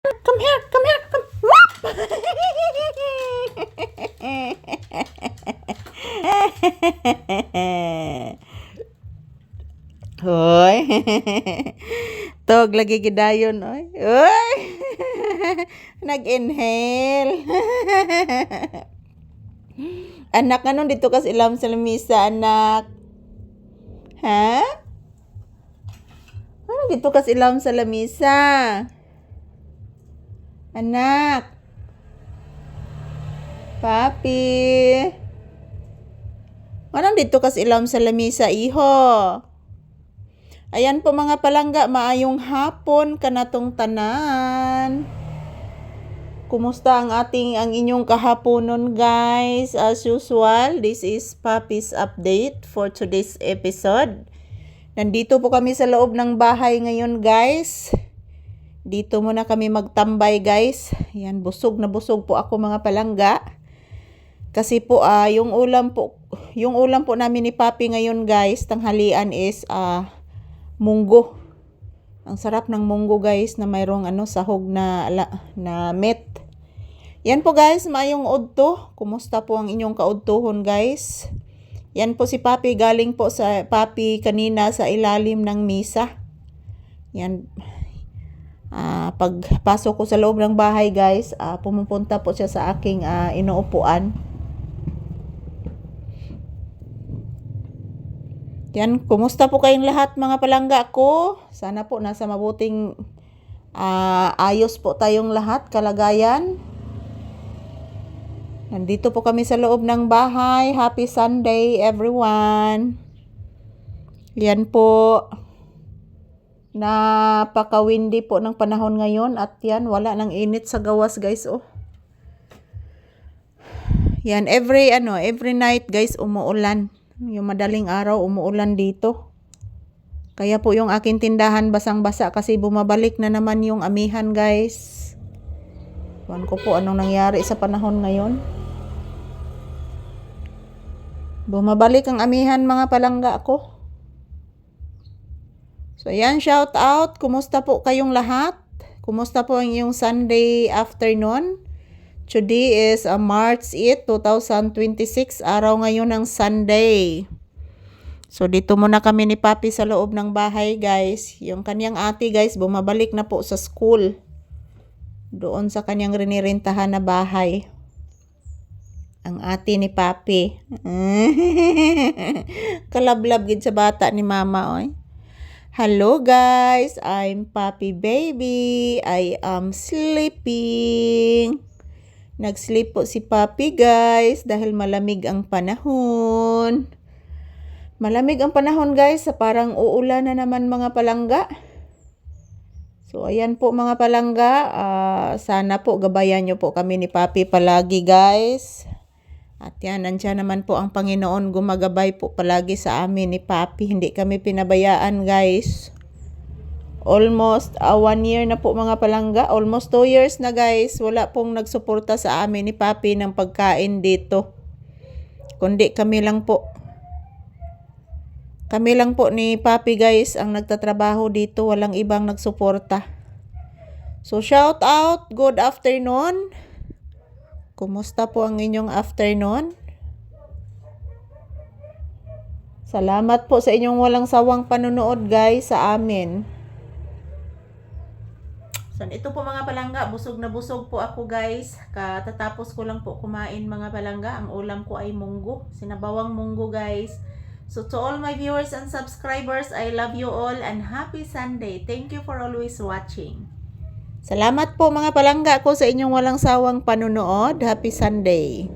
Come here, come here, come. Hoy. Tog lagi gidayon oy. Oy. Nag-inhale. Anak ano dito kas ilam sa lamisa anak. Ha? Ano dito kas ilam sa lamisa? Anak. Papi. Ano dito kas ilam sa lamisa iho? Ayan po mga palangga, maayong hapon kanatong tanan. Kumusta ang inyong kahaponon guys? As usual, this is Papi's update for today's episode. Nandito po kami sa loob ng bahay ngayon guys. Dito muna kami magtambay guys. Ayan, busog na busog po ako mga palangga. Kasi po yung ulam po namin ni Papi ngayon guys, tanghalian is munggo. Ang sarap ng munggo guys na mayroong sahog na met. Yan po guys, maayong udto. Kumusta po ang inyong kaudtohon guys? Yan po si Papi, galing po sa Papi kanina sa ilalim ng misa. Yan. Pagpasok ko sa loob ng bahay guys, pumupunta po siya sa aking inuupuan. Yan, kumusta po kayong lahat mga palangga ko? Sana po nasa mabuting ayos po tayong lahat, kalagayan. Nandito po kami sa loob ng bahay. Happy Sunday everyone. Yan po. Napaka-windy po ng panahon ngayon at yan, wala nang init sa gawas guys oh. Yan, every night guys umuulan. Yung madaling araw umuulan dito. Kaya po yung aking tindahan basang-basa kasi bumabalik na naman yung amihan guys. Tuwan ko po anong nangyari sa panahon ngayon. Bumabalik ang amihan mga palangga ko. So yan, shout out. Kumusta po kayong lahat? Kumusta po ang iyong Sunday afternoon? Today is March 8, 2026. Araw ngayon ng Sunday. So dito muna kami ni Papi sa loob ng bahay guys. Yung kanyang ate guys, bumabalik na po sa school. Doon sa kanyang rinirentahan na bahay. Ang ate ni Papi. Kalablab gid sa bata ni mama oy. Hello guys, I'm Papi baby. I am sleeping. Nag-sleep po si Papi guys dahil malamig ang panahon. Malamig ang panahon guys, parang uulan na naman mga palangga. So ayan po mga palangga, sana po gabayan nyo po kami ni Papi palagi guys. At yan, nandiyan naman po ang Panginoon gumagabay po palagi sa amin ni Papi. Hindi kami pinabayaan guys. Almost 1 year na po mga palangga. Almost 2 years na guys. Wala pong nagsuporta sa amin ni Papi ng pagkain dito. Kundi kami lang po. Kami lang po ni Papi guys ang nagtatrabaho dito. Walang ibang nagsuporta. So shout out. Good afternoon. Kumusta po ang inyong afternoon? Salamat po sa inyong walang sawang panunood guys sa amin. So, ito po mga palangga, busog na busog po ako guys. Katatapos ko lang po kumain mga palangga. Ang ulam ko ay munggo, sinabawang munggo guys. So to all my viewers and subscribers, I love you all and happy Sunday. Thank you for always watching. Salamat po mga palangga ko sa inyong walang sawang panunood. Happy Sunday.